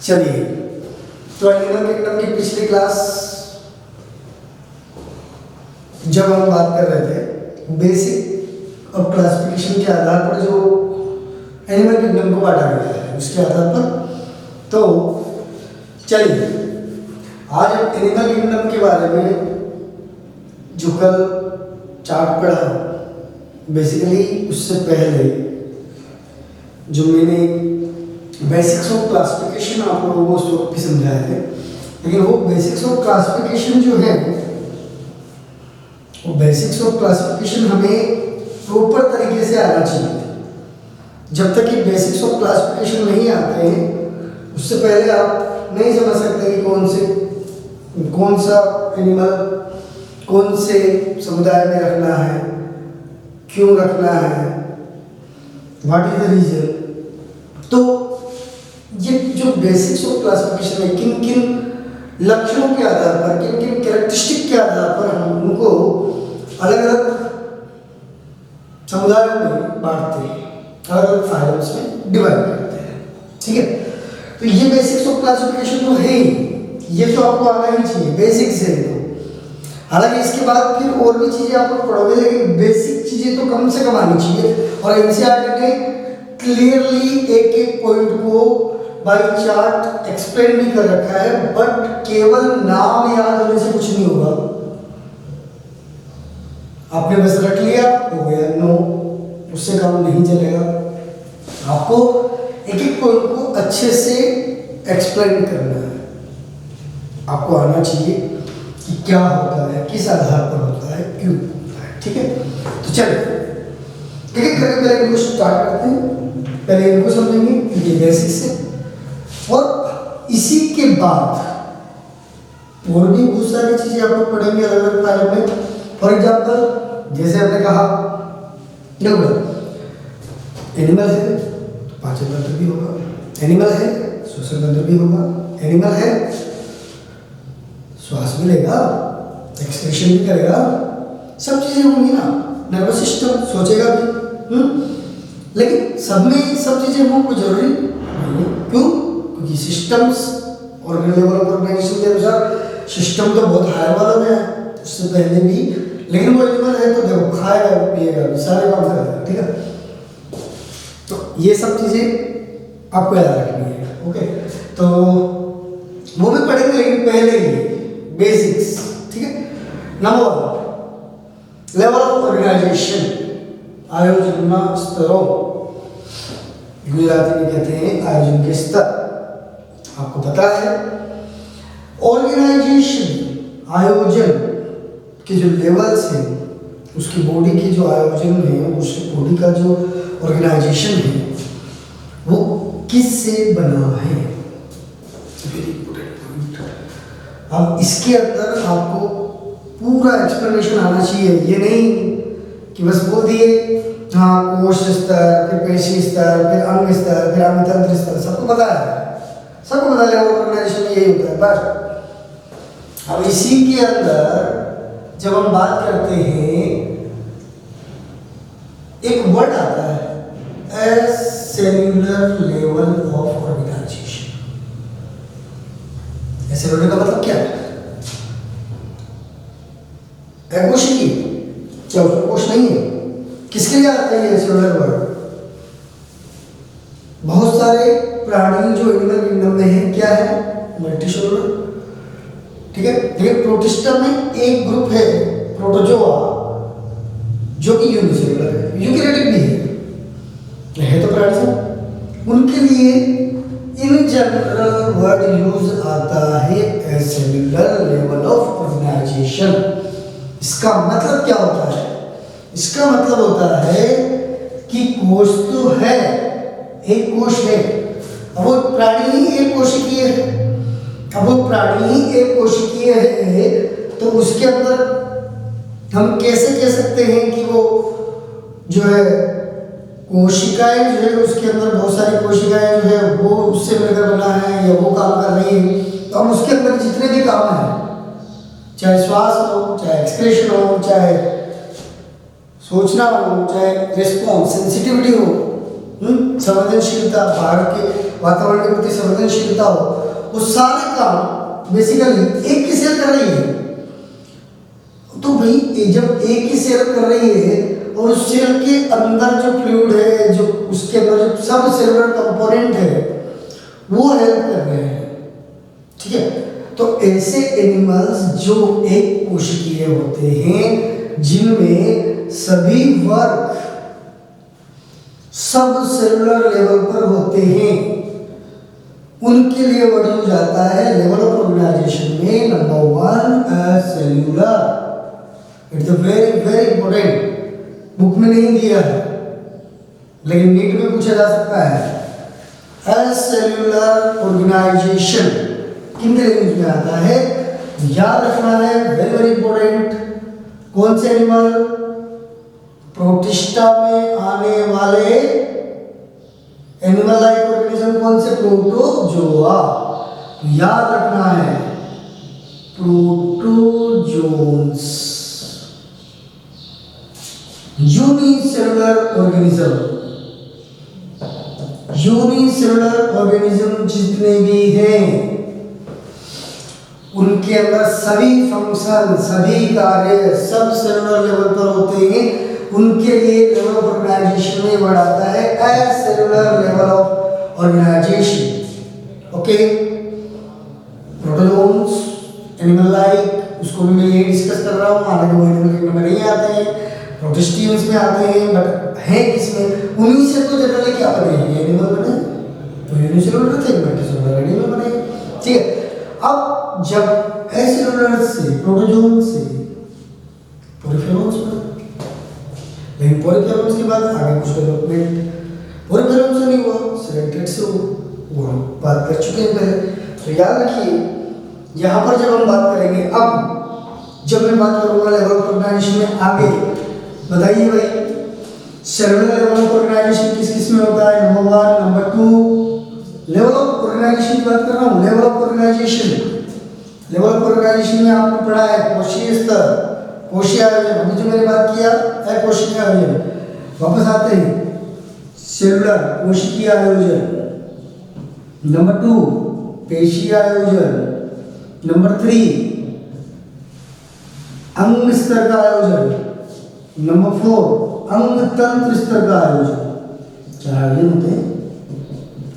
चलिए, तो animal kingdom की पिछली क्लास जब हम बात कर रहे थे बेसिक और क्लासिफिकेशन के आधार पर जो एनिमल किंगडम को बांटा गया है उसके आधार पर, तो चलिए आज हम एनिमल किंगडम के बारे में जो कल चार्ट पढ़ा, बेसिकली उससे पहले जो मैंने बेसिक्स ऑफ क्लासिफिकेशन आप लोगों को उस वक्त भी समझाया है, लेकिन वो बेसिक्स ऑफ क्लासिफिकेशन जो है वो बेसिक्स ऑफ क्लासिफिकेशन हमें प्रॉपर तरीके से आना चाहिए। जब तक कि बेसिक्स ऑफ क्लासिफिकेशन नहीं आते हैं उससे पहले आप नहीं समझ सकते कि कौन सा एनिमल कौन से समुदाय में रखना है, क्यों रखना है, व्हाट इज द रीजन। तो ये जो बेसिक्स ऑफ क्लासिफिकेशन है, किन किन लक्षणों के आधार पर, किन किन कैरेक्टरिस्टिक के आधार पर हम उनको अलग अलग समुदायों में बांटते हैं, अलग अलग फाइल्स में डिवाइड करते हैं। ठीक है, तो ये बेसिक्स ऑफ क्लासिफिकेशन तो है ही, ये तो आपको आना ही चाहिए, बेसिक्स है तो। हालांकि इसके बाद फिर और भी चीजें आप लोग पढ़ोगे, लेकिन बेसिक चीजें तो कम से कम आनी चाहिए। और एनसीईआरटी ने क्लियरली एक एक पॉइंट को बाय चार्ट एक्सप्लेन भी कर रखा है, बट केवल नाम याद होने से कुछ नहीं होगा। आपने बस रख लिया हो गया, नो, उससे काम नहीं चलेगा। आपको एक एक पॉइंट को अच्छे से एक्सप्लेन करना है, आपको आना चाहिए कि क्या होता है, किस आधार पर होता है, क्यों होता है। ठीक है, तो चलिए एक एक करके पहले इनको स्टार्ट करते हैं। पहले इनको समझेंगे इनके बेसिक्स से, और इसी के बाद और भी बहुत सारी चीजें आप लोग पढ़ेंगे अलग अलग फाइल में। फॉर एग्जाम्पल जैसे हमने कहा देखो एनिमल है तो पाचन तंत्र भी होगा, एनिमल है श्वसन तंत्र भी होगा, एनिमल है श्वास भी लेगा, एक्सक्रीशन भी करेगा, सब चीजें होंगी ना, नर्वस सिस्टम सोचेगा भी। लेकिन सब में सब चीजें हों कोई जरूरी नहीं है। क्यों? क्योंकि systems organ level of organisation के अनुसार सिस्टम तो बहुत हायर वालों में है उससे पहले भी, लेकिन वो एनिमल है तो देखो खाएगा पिएगा सारे काम करेगा। ठीक है, तो ये सब चीजें आपको याद रखनी है। ओके, तो वो भी पढ़ेंगे, लेकिन पहले ही बेसिक्स। ठीक है, नंबर 1 लेवल ऑफ ऑर्गेनाइजेशन, आयोजन स्तरों, गुजराती में कहते हैं आयोजन के स्तर। आपको पता है ऑर्गेनाइजेशन आयोजन के जो लेवल्स हैं, उसकी बॉडी की जो आयोजन है, उसकी बॉडी का जो ऑर्गेनाइजेशन है वो किससे बना है। अब इसके अंदर आपको पूरा एक्सप्लेनेशन आना चाहिए। ये नहीं कि बस बोल दिए हाँ कोश स्तर, फिर पेशी स्तर, फिर अंग स्तर, फिर अंग तंत्र स्तर, सबको पता है, सबको पता है ऑर्गेनाइजेशन यही होता है। बस अब इसी के अंदर जब हम बात करते हैं एक वर्ड आता है cellular level of organisation. Cellular का मतलब क्या है? अकोशिकी, क्या उसमें कोश नहीं है? किसके लिए आता है ये सेल्यूलर वर्ड? बहुत सारे प्राणी जो एनिमल किंगडम में है क्या है? मल्टीसेल्यूलर। ठीक है, लेकिन प्रोटिस्टा में एक ग्रुप है प्रोटोजोआ जो कि यूनिसेलुलर है, यूकेरियोटिक भी है तो प्राणी सब। उनके लिए इन जनरल वर्ड यूज आता है सेल्यूलर लेवल ऑफ ऑर्गेनाइजेशन। इसका मतलब क्या होता है? इसका मतलब होता है कि कोश तो है, एक कोश है, अब वो प्राणी एक कोशिकीय है, अब वो प्राणी एक कोशिकीय है, तो उसके अंदर हम कैसे कह सकते हैं कि वो जो है कोशिकाएं जो है उसके अंदर बहुत सारी कोशिकाएं जो है वो उससे मिलकर बना है या वो काम कर रही है, तो हम उसके अंदर जितने भी काम हैं, चाहे श्वास हो, चाहे एक्सक्रीशन हो, चाहे सोचना हो, चाहे रिस्पॉन्स सेंसिटिविटी हो, संवेदनशीलता, बाहर के वातावरण के प्रति संवेदनशीलता हो, वो सारे काम बेसिकली एक ही सेल कर रही है। तो भाई जब एक ही सेल कर रही है और उस सेल के अंदर जो फ्लूइड है, जो उसके अंदर जो सब सेलुलर कंपोनेंट है, वो हेल्प कर रहे हैं, ठीक है। तो ऐसे एनिमल्स जो एक कोशिकीय होते हैं, जिनमें सभी वर्ग सब सेलुलर लेवल पर होते हैं, उनके लिए वर्ड यूज आता है लेवल ऑफ ऑर्गेनाइजेशन में number 1 cellular. It's very very important, book में नहीं दिया है लेकिन नीट में पूछा जा सकता है। सेलुलर ऑर्गेनाइजेशन किन यूज में आता है, याद रखना है, वेरी वेरी इंपॉर्टेंट। कौन से एनिमल, प्रोटिस्टा में आने वाले एनिमल लाइक ऑर्गेनिज्म कौन से, प्रोटोजोआ। याद रखना है protozoans, unicellular organism. Unicellular organism जितने भी हैं, उनके अंदर सभी फंक्शन, सभी कार्य सब सेलुलर लेवल पर होते हैं। उनके लिए लेवल ऑफ ऑर्गेनाइजेशन में वर्ड आता है acellular level of organisation. Okay, protozoans, animal like, उसको भी मैं ये डिस्कस कर रहा हूँ, आगे वो एनिमल किंगडम में नहीं आते हैं, प्रोटिस्टियंस में आते हैं, बट हैं किसमें, उन्हीं से तो जनरली क्या बने हैं, एनिमल बने, तो यूनिसेलुलर थे, मल्टीसेलुलर एनिमल बने, ठीक है। अब जब एसेलुलर से, प्रोटोजोन से पोरिफेरॉन्स बने, लेकिन पोरिफेरॉन्स के बाद आगे कुछ डेवलपमेंट पोरिफेरॉन्स से नहीं हुआ, सिलेक्टेड से हुआ, वो हम बात कर चुके हैं पहले। तो याद रखिए, यहाँ पर जब हम बात करेंगे, अब जब मैं बात करूँगा लेवल ऑफ ऑर्गेनाइजेशन में, आगे बताइए भाई सेलुलर लेवल ऑफ ऑर्गेनाइजेशन किस किस में होता है, number 1, number 2। Level of organisation की बात कर रहा हूँ, level of organisation, level of organisation में आपने पढ़ा है कोशीय स्तर, कोशीय आयोजन, अभी जो मैंने बात किया है कोशिकीय आयोजन। वापस आते हैं, सेलुलर कोशिकीय आयोजन, नंबर 2 पेशीय आयोजन, नंबर 3 अंग स्तर का आयोजन, नंबर 4 अंग तंत्र स्तर का आयोजन। 4 आयोजन होते हैं,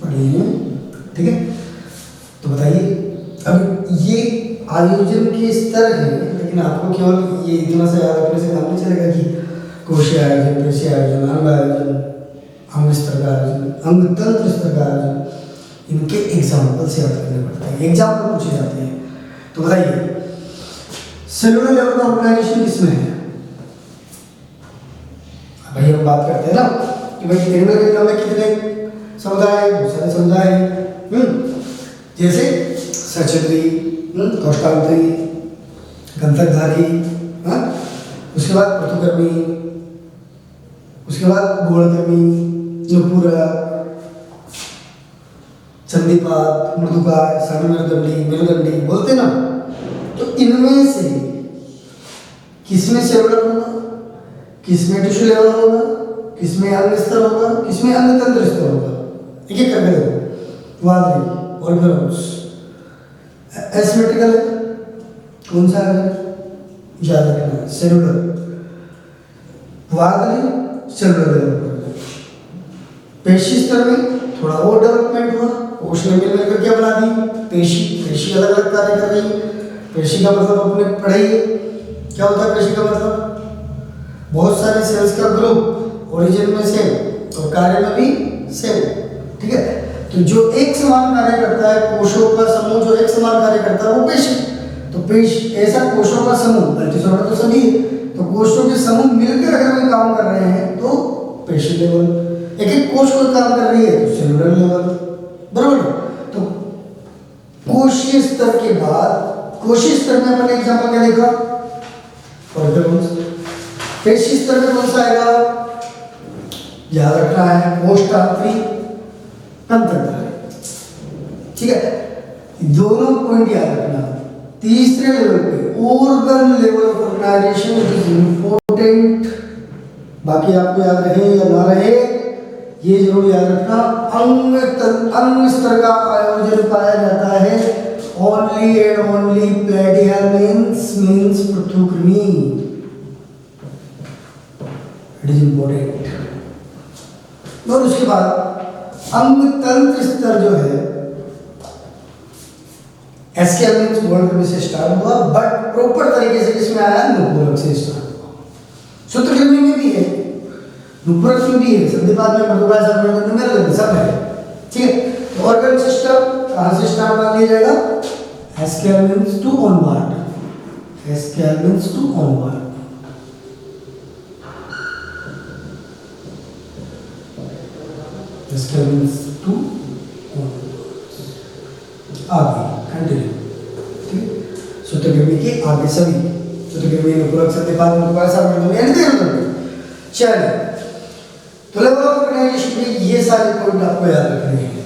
पढ़े हैं, ठीक है। तो बताइए, अब ये आयोजन के स्तर हैं, लेकिन आपको केवल ये इतना सा याद रखने से काम नहीं चलेगा कि कोशीय आयोजन, पेशीय आयोजन, अंग आयोजन, अंग स्तर का आयोजन, अंग तंत्र स्तर का आयोजन, इनके एग्जाम्पल से याद करने पड़ते हैं, एग्जाम्पल पूछे जाते हैं। तो बताइए सेलुलर लेवल का ऑर्गेनाइजेशन किसमें है, भाई हम बात करते हैं ना कि भाई एनिमल किंगडम में कितने समुदाय, बहुत सारे समुदाय हैं, जैसे सचेद्री, कौष्टांत्री, गंधकधारी, उसके बाद पृथुकर्मी, उसके बाद गोलकर्मी, नुपुरा, चंदीपात, मृदुकार, सानुमेरुदंडी, मेरुदंडी बोलते ना। तो इनमें से किसमें सेलुलर होगा, किसमें टिश्यू लेवल होगा, किसमें अंग स्तर होगा, किसमें अंग तंत्र स्तर होगा, एक एक करके देखो। वादरी ऑर्गेनोस एसिमेट्रिकल है, कौन सा है, याद रखना, सेलुलर। वादरी सेलुलर लेवल पर, पेशी स्तर में थोड़ा और डेवलपमेंट हुआ, कोश ने मिलकर क्या बना दी, पेशी। पेशी अलग अलग कार्य कर रही है। पेशी का मतलब अपने पढ़ाई, क्या होता है पेशी का मतलब, बहुत सारे सेल्स का ग्रुप, ओरिजिन में सेल और कार्य में भी सेल, ठीक है। तो जो एक समान कार्य करता है, कोशों का समूह जो एक समान कार्य करता है वो पेशी। तो पेशी ऐसा कोशों का समूह, मल्टीसेलुलर तो सभी है, तो कोशों के समूह मिलकर अगर कोई काम कर रहे हैं तो पेशी लेवल, एक एक कोश कोई काम कर रही है तो सेलुलर लेवल, बराबर। तो कोशीय स्तर के बाद, कोशीय स्तर में अपन एग्जांपल क्या देखा, ऑर्गेनोस। पेशी स्तर में कौन सा आएगा, याद रखना है कोष्ठांत्री, अंतर्धारी, ठीक है। दोनों पॉइंट याद रखना। तीसरे लेवल पे organ level of organisation is important, बाकी आपको याद रहे या ना रहे ये जरूर याद रखना, अंग स्तर का आयोजन पाया जाता है ओनली एंड ओनली प्लेटिया मीन्स पृथुकृमि, इट इज इंपॉर्टेंट। और उसके बाद अंग तंत्र स्तर जो है एसके मीन्स वर्ड से स्टार्ट हुआ, बट प्रॉपर तरीके से इसमें आया नुपुरक से स्टार्ट हुआ। सूत्रकृमि में भी है, नुपुरक में भी है, संधिपाद में मृदुकाय में सब है, ठीक है। तो ऑर्गन सिस्टम कहां से स्टार्ट मान लिया जाएगा, SK means to onward, SK means to onward, SK means to आगे कंटिन्यू, ठीक है। सूत्रकृमि के आगे सभी सूत्रकृमि नुपुरक संधिपाद मृदुकाय सब चलिए। तो लेवल ऑफ ऑर्गेनाइजेशन में ये सारे पॉइंट आपको याद रखने हैं।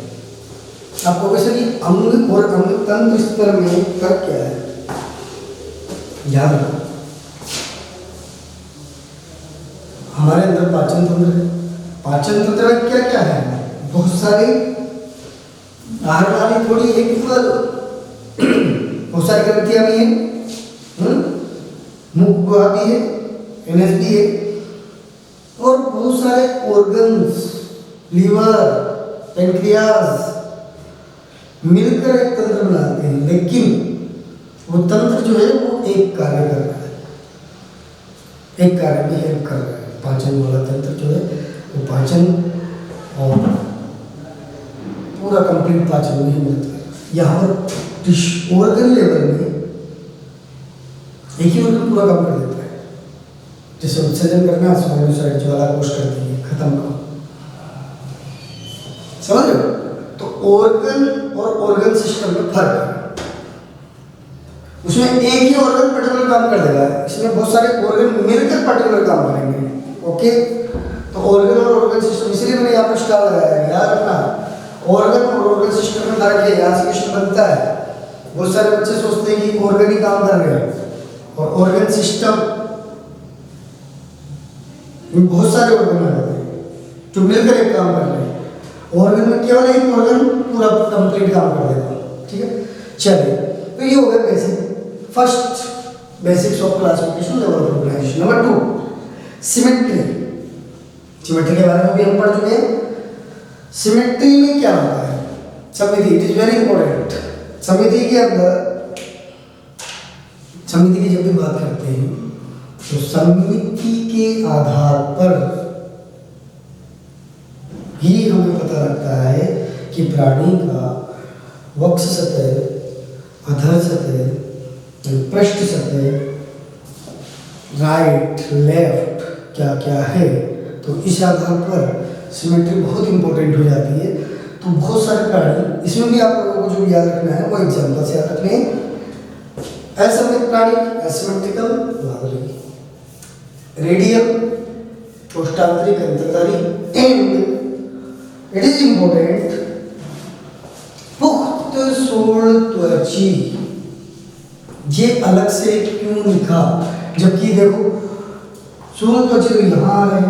आपको वैसे भी अंग और अंग तंत्र स्तर में फर्क क्या है याद रखो। हमारे अंदर पाचन तंत्र है, पाचन तंत्र में क्या क्या है, बहुत सारे आहार वाली थोड़ी एक बहुत सारी ग्रंथियां भी हैं, मुख गुहा भी है, एनएस भी है, और बहुत सारे ऑर्गन्स, लीवर, पेनक्रियास मिलकर एक तंत्र बनाते हैं, लेकिन वो तंत्र जो है वो एक कार्य कर रहा है, एक कार्य में हेल्प कर रहा है। पाचन वाला तंत्र जो है वो पाचन और पूरा कंप्लीट पाचन में ही मदद कर रहा है। यहाँ पर ऑर्गन लेवल में एक ही ऑर्गन पूरा काम कर देता है, जैसे उत्सर्जन करना साइड ज्वाला कोश करती है, खत्म करो, समझ रहे हो। तो ऑर्गन और ऑर्गन सिस्टम में फर्क है, उसमें एक ही ऑर्गन पर्टिकुलर काम कर देगा, इसमें बहुत सारे ऑर्गन मिलकर पर्टिकुलर काम करेंगे, ओके। तो ऑर्गन और ऑर्गन सिस्टम, इसलिए मैंने यहाँ पर स्टार लगाया है, याद रखना ऑर्गन और ऑर्गन सिस्टम में फर्क है। यहाँ से क्वेश्चन बनता है, बहुत सारे बच्चे सोचते हैं कि ऑर्गन ही काम कर रहे हैं, और ऑर्गन सिस्टम में बहुत सारे ऑर्गन आ जाते हैं जो मिलकर एक काम कर रहे हैं। ऑर्गन में केवल एक ऑर्गन पूरा कंप्लीट काम कर देगा, ठीक है। चलिए, तो ये हो गया basic, first basics of classification level of organisation. Number 2 symmetry, symmetry के बारे में भी हम पढ़ चुके हैं। सिमेट्री में क्या होता है, समिति, इट इज वेरी इंपॉर्टेंट। समिति के अंदर, समिति की जब भी बात करते हैं तो समिति के आधार पर ही हमें पता लगता है कि प्राणी का वक्ष सतह, अधर सतह, पृष्ठ सतह, राइट लेफ्ट क्या क्या है। तो इस आधार पर सिमेट्री बहुत इंपॉर्टेंट हो जाती है। तो बहुत सारे प्राणी, इसमें भी आप लोगों को जो याद रखना है वो एग्जाम्पल से याद रखने हैं। असममित प्राणी, एसिमेट्रिकल, रेडियल, कोष्ठांतरिक, अंतर्धारी, एंड इट इज इंपॉर्टेंट पुख्त सोल त्वची। ये अलग से क्यों लिखा, जबकि देखो सोल त्वची तो यहाँ है,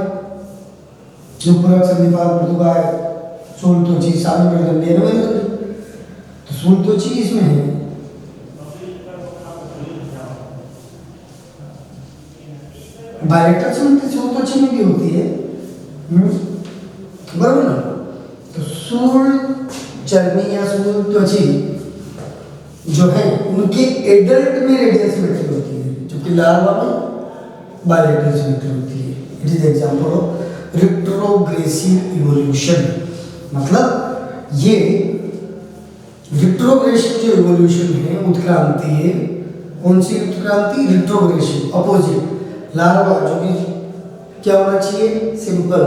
नुपुरक संधिपाद मृदुकाय, सोल त्वची सामने में, तो सोल त्वची इसमें है। बायलेटरल सिमेट्री सोल त्वची में भी होती है, बराबर ना। तो सोल चर्मी या सोल त्वची जो है उनके एडल्ट में रेडियल सिमेट्री होती है, जबकि लार्वा में बायलेटरल सिमेट्री होती है। It is example of retrogressive evolution. मतलब ये रिट्रोग्रेसिव जो इवोल्यूशन है, उत्क्रांति है, कौन सी उत्क्रांति, रिट्रोग्रेसिव, अपोजिट। लार्वा जो कि क्या होना चाहिए, सिंपल,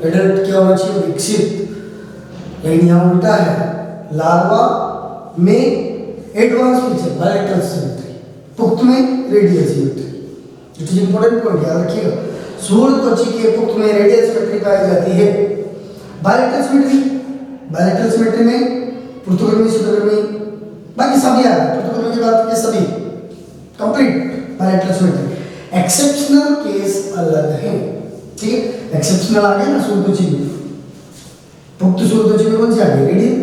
एडल्ट क्या होना चाहिए, विकसित, लेकिन यहाँ उल्टा है, लार्वा में एडवांस फीचर बायलेटरल सिमेट्री, पुख्त में radial symmetry. It is important point, याद रखिएगा। सोल त्वची के पुख्त में रेडियल सिमेट्री पाई जाती है। बायलेटरल सिमेट्री, बायलेटरल सिमेट्री में पृथुकृमि, सूत्रकृमि, बाकी सभी आ रहे हैं, पृथुकृमि की बात की सभी complete bilateral symmetry. Exceptional case अलग है, ठीक है। एक्सेप्शनल आ गया ना सोल त्वची में, पुख्त सूत्रची में कौन सी आ गई, रेडियन,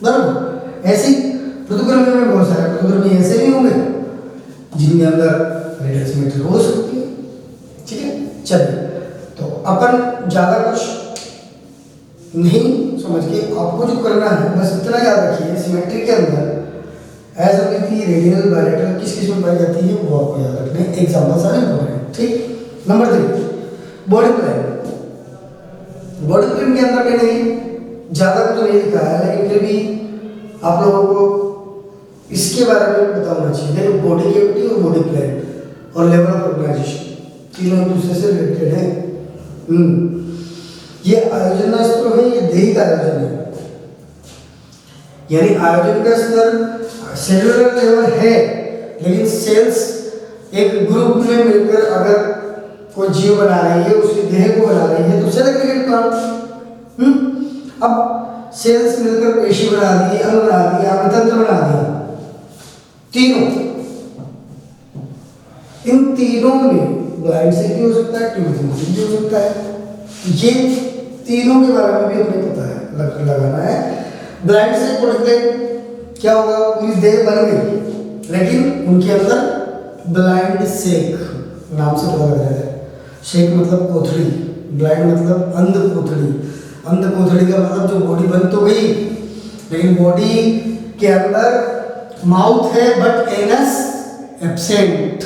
बराबर। ऐसे ही पृथुक्रमी में बहुत सारे पृथुक्रमी ऐसे भी होंगे जिनके अंदर रेडियल सिमेट्री हो सकती है, ठीक है। चलिए, तो अपन ज़्यादा कुछ नहीं समझ के आपको जो करना है बस इतना याद रखिए, सिमेट्री के अंदर असममिति रेडियल बायलैटरल किस किस में पाई जाती है वो आपको याद रखना है। एग्जाम्पल सारे इंपॉर्टेंट, ठीक। Number 3, body plan. Body plan के अंदर मैंने ज़्यादा कुछ नहीं लिखा है, लेकिन फिर भी आप लोगों को इसके बारे में पता होना चाहिए। देखो, बॉडी कैविटी और बॉडी प्लान और लेवल ऑफ ऑर्गेनाइजेशन तीनों एक दूसरे से रिलेटेड है। ये आयोजन का स्तर है, ये दैहिक आयोजन है, यानी आयोजन का स्तर सेलुलर लेवल है, लेकिन सेल्स एक ग्रुप में मिलकर अगर कोई जीव बना रही है, उसके देह को बना रही है तो सेल एग्रीगेट प्लांट। अब सेल्स मिलकर पेशी बना दी, अंग बना दिया, अंगतंत्र बना दिया, तीनों, इन तीनों में ब्लाइंड सेल भी हो सकता है, ट्यूब भी हो सकता है। ये तीनों के बारे में भी हमें पता है, लगाना है। ब्लाइंड सेल को देखते क्या होगा, पूरी देह बन गई लेकिन उनके अंदर ब्लाइंड सेक नाम से पता लग रहा है। शेक मतलब कोथड़ी, ब्लाइंड मतलब अंध कोथड़ी। अंध कोथड़ी का मतलब जो बॉडी बन तो गई लेकिन बॉडी के अंदर माउथ है बट एनस एब्सेंट।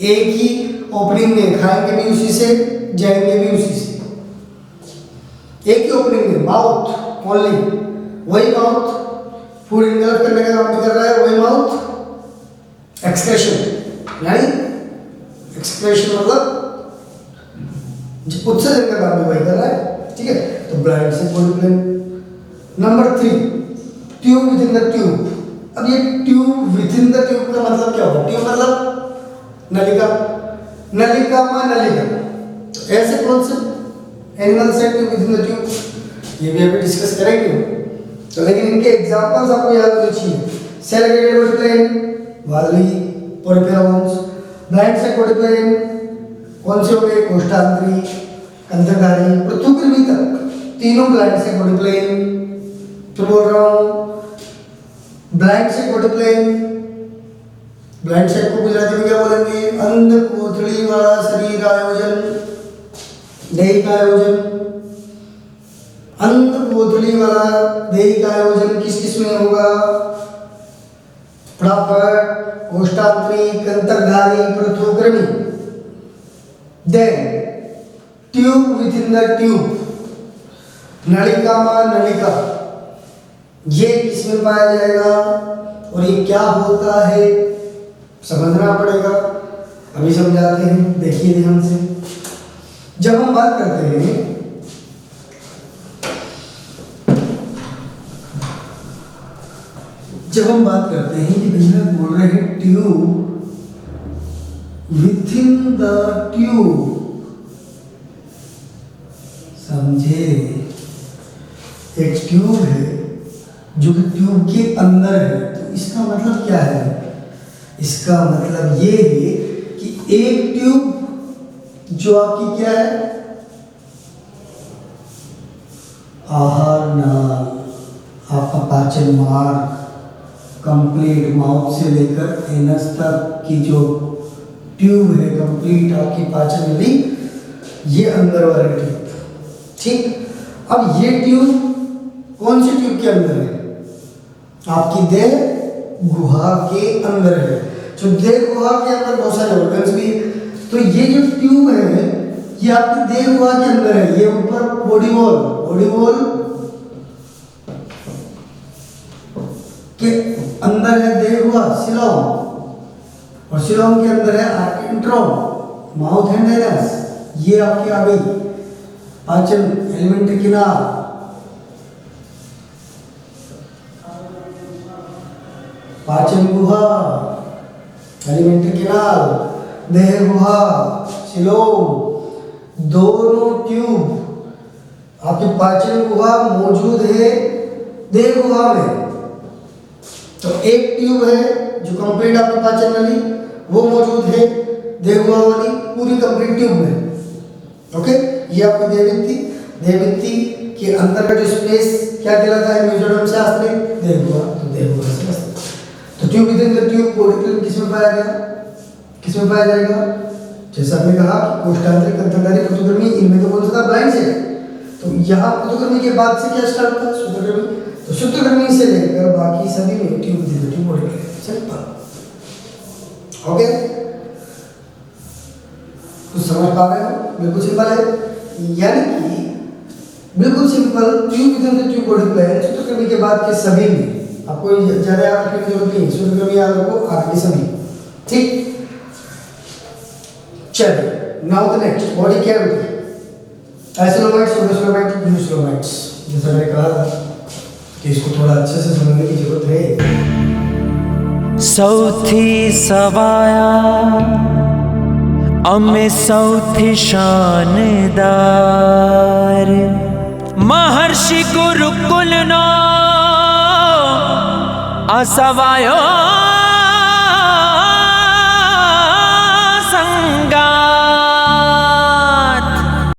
एक ही ओपनिंग में, खाएंगे भी उसी से, जाएंगे भी उसी से, एक ही ओपनिंग में, माउथ ओनली, वही माउथ फूड इनगल्फ करने का काम भी कर रहा है, वही माउथ एक्सक्रेशन, यानी एक्सक्रेशन मतलब उत्सर्जन का काम भी वही कर रहा है, ठीक है। तो ब्लाइंड से body plan. Number 3, tube within the tube. अब ये tube within the tube का मतलब क्या होगा, ट्यूब मतलब नलिका, नलिका में नलिका, तो ऐसे कौन से एनिमल से tube within the tube, ये भी अभी डिस्कस करेंगे। तो लेकिन इनके एग्जांपल्स आपको याद होने चाहिए। सेल एग्रीगेटेड बॉडी प्लान, वाली, पोरिफेरॉन्स। ब्लाइंड से बॉडी प्लान कौन से हो गए, कोष्ठांतरी, कंधकारी, पृथुकृमि तक, तीनों ब्लाइंड से बॉडी प्लान। तो बोल रहा हूँ ब्लाइंड से बॉडी प्लान, ब्लाइंड सेट को गुजराती में क्या बोलेंगे, अंध कोथड़ी वाला शरीर आयोजन, दैहिक आयोजन। अंध कोथड़ी वाला दैहिक आयोजन किस किस में होगा, प्रापट, कोष्ठांतरी, कंतकधारी, पृथुकृमि। Then tube within the tube, नलिका में नलिका, ये किसमें पाया जाएगा और ये क्या होता है समझना पड़ेगा, अभी समझाते हैं, देखिए ध्यान से। जब हम बात करते हैं कि भैया बोल रहे हैं tube within the tube, समझे, एक ट्यूब है जो कि ट्यूब के अंदर है, तो इसका मतलब क्या है, इसका मतलब ये है कि एक ट्यूब जो आपकी क्या है, आहार नाल, आपका पाचन मार्ग, कंप्लीट माउथ से लेकर एनस तक की जो ट्यूब है, कंप्लीट आपकी पाचन नली, ये अंदर वाला ट्यूब, ठीक। अब ये ट्यूब कौन सी ट्यूब के अंदर है, आपकी देह गुहा के अंदर है। जो देह गुहा के अंदर बहुत सारे ऑर्गन्स भी, तो ये जो ट्यूब है ये आपकी देह गुहा के अंदर है। ये ऊपर बॉडी वॉल के अंदर है देह गुहा, सिलोम, और सिलोम के अंदर है आपके इंट्रोम, माउथ एंड एनस, ये आपकी आ गई पाचन एलिमेंट्री किनार। पाचन गुहा, एलिमेंट्री किनाल, देह गुहा, सिलोम, दोनों ट्यूब आपकी पाचन गुहा मौजूद है देह गुहा में। तो एक ट्यूब है जो कंप्लीट आपकी पाचन नली, वो मौजूद है देह गुहा वाली पूरी कंप्लीट ट्यूब में, ओके। ये आपकी देह थी। देहभित्ति के अंदर का जो स्पेस क्या कहलाता है मेसोडर्म शास्त्र में? देहगुहा। तो देहगुहा से अस्त्र। तो tube within the tube पोडिक्युलम किसमें पाया गया? किसमें पाया जाएगा? जैसा हमने कहा कोष्ठांतरिक अंतर्गामी पृथुकृमी, इनमें तो कौन सा था? ब्लाइंड से। तो यहाँ पृथुकृमी के बाद से क्या स्टार्ट होता है? सूत्रकृमी। तो सूत्रकृमी से लेकर बाकी सभी में tube within the tube पोडिक्युलम। सिंपल। ओके, तो समझ पा रहे हो? बिल्कुल सिंपल है। यानी कि बिल्कुल simple, tube within the tube पोडिक्युलम सूत्रकृमी के बाद के सभी में, आपको ज्यादा याद रखने की जरूरत नहीं, सूत्रक्रम याद रखो, आगे सभी। ठीक, चलिए now the next body cavity, acoelomates, pseudocoelomates, eucoelomates. जैसा मैंने कहा था कि इसको थोड़ा अच्छे से समझने की जरूरत है। सौथी सवाया अमे सौथी शानदार, महर्षि गुरुकुल नो असवायो